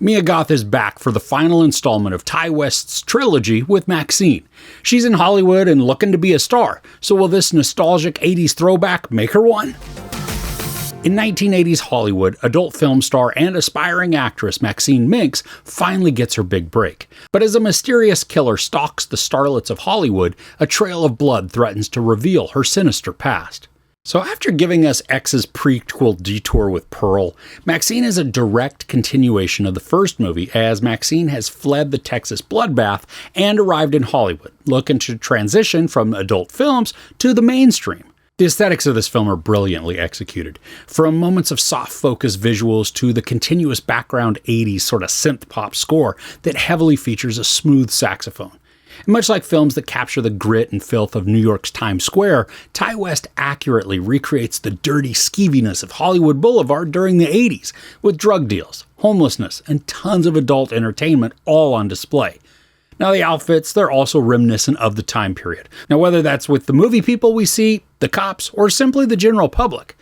Mia Goth is back for the final installment of Ty West's trilogy with Maxine. She's in Hollywood and looking to be a star, so will this nostalgic 80s throwback make her one? In 1980s Hollywood, adult film star and aspiring actress Maxine Minx finally gets her big break. But as a mysterious killer stalks the starlets of Hollywood, a trail of blood threatens to reveal her sinister past. So after giving us X's prequel detour with Pearl, Maxine is a direct continuation of the first movie, as Maxine has fled the Texas bloodbath and arrived in Hollywood, looking to transition from adult films to the mainstream. The aesthetics of this film are brilliantly executed, from moments of soft-focus visuals to the continuous background 80s sort of synth-pop score that heavily features a smooth saxophone. And much like films that capture the grit and filth of New York's Times Square, Ty West accurately recreates the dirty skeeviness of Hollywood Boulevard during the 80s, with drug deals, homelessness, and tons of adult entertainment all on display. Now the outfits, they're also reminiscent of the time period. Now whether that's with the movie people we see, the cops, or simply the general public.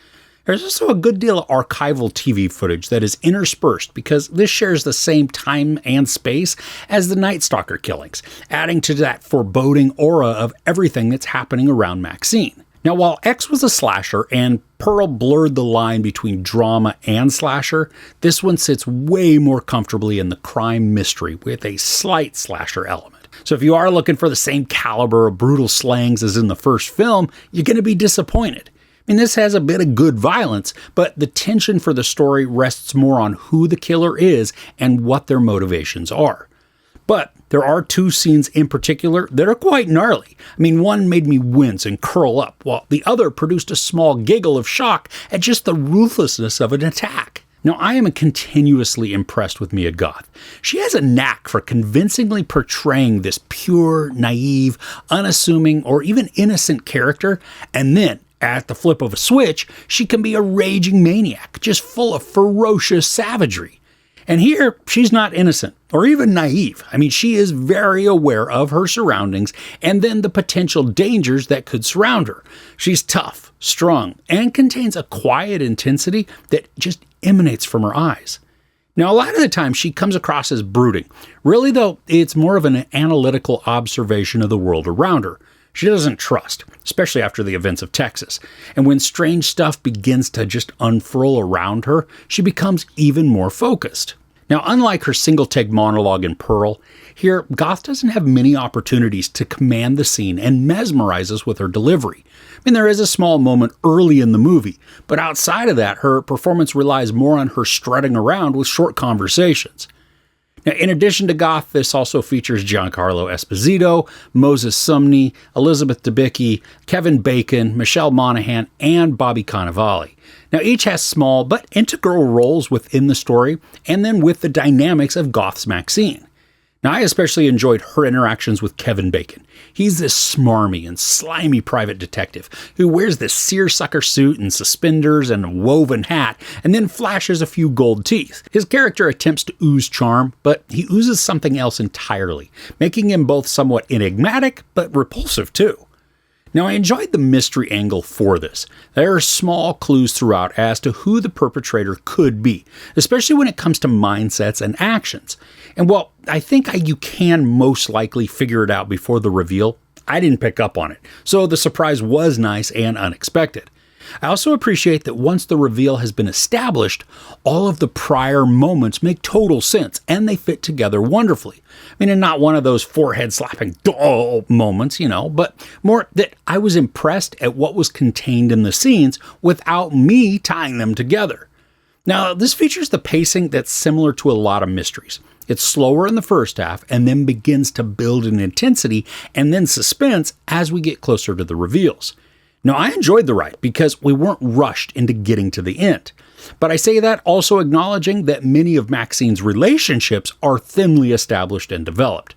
There's also a good deal of archival TV footage that is interspersed because this shares the same time and space as the Night Stalker killings, adding to that foreboding aura of everything that's happening around Maxine. Now, while X was a slasher and Pearl blurred the line between drama and slasher, this one sits way more comfortably in the crime mystery with a slight slasher element. So if you are looking for the same caliber of brutal slangs as in the first film, you're going to be disappointed. I mean, this has a bit of good violence, but the tension for the story rests more on who the killer is and what their motivations are. But there are two scenes in particular that are quite gnarly. I mean, one made me wince and curl up, while the other produced a small giggle of shock at just the ruthlessness of an attack. Now, I am continuously impressed with Mia Goth. She has a knack for convincingly portraying this pure, naive, unassuming, or even innocent character, and then, at the flip of a switch, she can be a raging maniac, just full of ferocious savagery. And here, she's not innocent, or even naive. I mean, she is very aware of her surroundings, and then the potential dangers that could surround her. She's tough, strong, and contains a quiet intensity that just emanates from her eyes. Now, a lot of the time, she comes across as brooding. Really, though, it's more of an analytical observation of the world around her. She doesn't trust, especially after the events of Texas. And when strange stuff begins to just unfurl around her, she becomes even more focused. Now, unlike her single-take monologue in Pearl, here, Goth doesn't have many opportunities to command the scene and mesmerize us with her delivery. I mean, there is a small moment early in the movie, but outside of that, her performance relies more on her strutting around with short conversations. Now, in addition to Goth, this also features Giancarlo Esposito, Moses Sumney, Elizabeth Debicki, Kevin Bacon, Michelle Monaghan, and Bobby Cannavale. Now, each has small but integral roles within the story, and then with the dynamics of Goth's Maxine. Now, I especially enjoyed her interactions with Kevin Bacon. He's this smarmy and slimy private detective who wears this seersucker suit and suspenders and a woven hat and then flashes a few gold teeth. His character attempts to ooze charm, but he oozes something else entirely, making him both somewhat enigmatic but repulsive too. Now, I enjoyed the mystery angle for this. There are small clues throughout as to who the perpetrator could be, especially when it comes to mindsets and actions. And while I think you can most likely figure it out before the reveal, I didn't pick up on it, so the surprise was nice and unexpected. I also appreciate that once the reveal has been established, all of the prior moments make total sense, and they fit together wonderfully. I mean, and not one of those forehead-slapping moments, but more that I was impressed at what was contained in the scenes without me tying them together. Now, this features the pacing that's similar to a lot of mysteries. It's slower in the first half and then begins to build in intensity and then suspense as we get closer to the reveals. Now, I enjoyed the ride because we weren't rushed into getting to the end. But I say that also acknowledging that many of Maxine's relationships are thinly established and developed.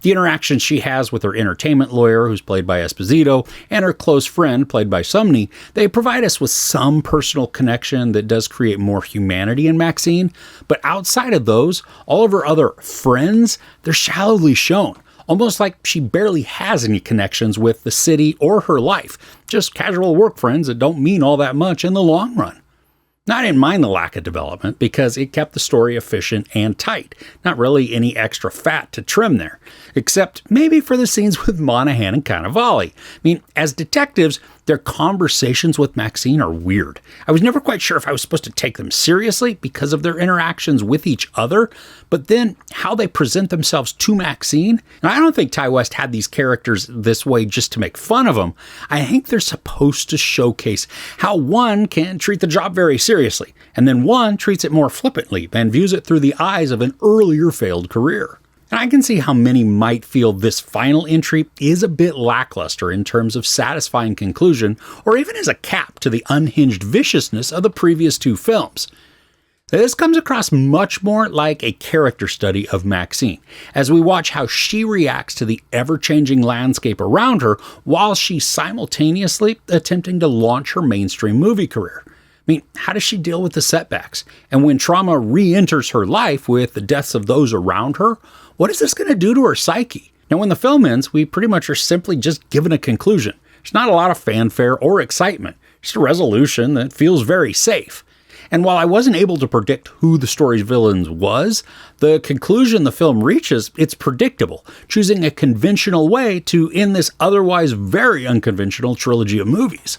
The interactions she has with her entertainment lawyer, who's played by Esposito, and her close friend, played by Sumney, they provide us with some personal connection that does create more humanity in Maxine. But outside of those, all of her other friends, they're shallowly shown. Almost like she barely has any connections with the city or her life, just casual work friends that don't mean all that much in the long run. Now, I didn't mind the lack of development because it kept the story efficient and tight. Not really any extra fat to trim there, except maybe for the scenes with Monahan and Cannavale. I mean, as detectives, their conversations with Maxine are weird. I was never quite sure if I was supposed to take them seriously because of their interactions with each other, but then how they present themselves to Maxine. And I don't think Ti West had these characters this way just to make fun of them. I think they're supposed to showcase how one can treat the job very seriously, and then one treats it more flippantly and views it through the eyes of an earlier failed career. And I can see how many might feel this final entry is a bit lackluster in terms of satisfying conclusion, or even as a cap to the unhinged viciousness of the previous two films. This comes across much more like a character study of Maxine, as we watch how she reacts to the ever-changing landscape around her while she's simultaneously attempting to launch her mainstream movie career. I mean, how does she deal with the setbacks? And when trauma re-enters her life with the deaths of those around her, what is this going to do to her psyche? Now, when the film ends, we pretty much are simply just given a conclusion. There's not a lot of fanfare or excitement, just a resolution that feels very safe. And while I wasn't able to predict who the story's villain was, the conclusion the film reaches, it's predictable, choosing a conventional way to end this otherwise very unconventional trilogy of movies.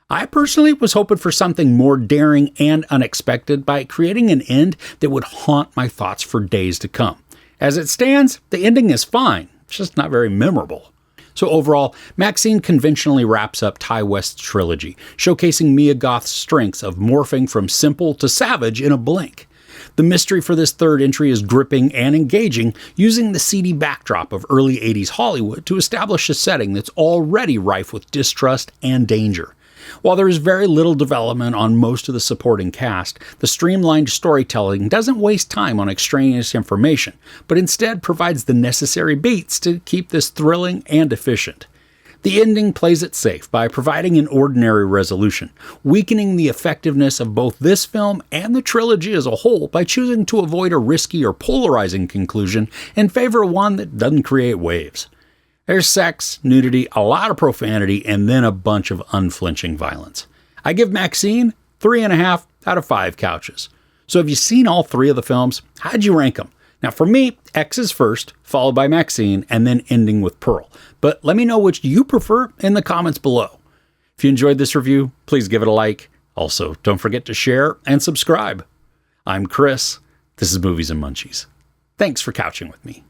I personally was hoping for something more daring and unexpected by creating an end that would haunt my thoughts for days to come. As it stands, the ending is fine, it's just not very memorable. So overall, Maxine conventionally wraps up Ti West's trilogy, showcasing Mia Goth's strengths of morphing from simple to savage in a blink. The mystery for this third entry is gripping and engaging, using the seedy backdrop of early 80s Hollywood to establish a setting that's already rife with distrust and danger. While there is very little development on most of the supporting cast, the streamlined storytelling doesn't waste time on extraneous information, but instead provides the necessary beats to keep this thrilling and efficient. The ending plays it safe by providing an ordinary resolution, weakening the effectiveness of both this film and the trilogy as a whole by choosing to avoid a risky or polarizing conclusion in favor of one that doesn't create waves. There's sex, nudity, a lot of profanity, and then a bunch of unflinching violence. I give Maxine 3.5 out of 5 couches. So have you seen all 3 of the films? How'd you rank them? Now for me, X is first, followed by Maxine, and then ending with Pearl. But let me know which you prefer in the comments below. If you enjoyed this review, please give it a like. Also, don't forget to share and subscribe. I'm Chris. This is Movies and Munchies. Thanks for couching with me.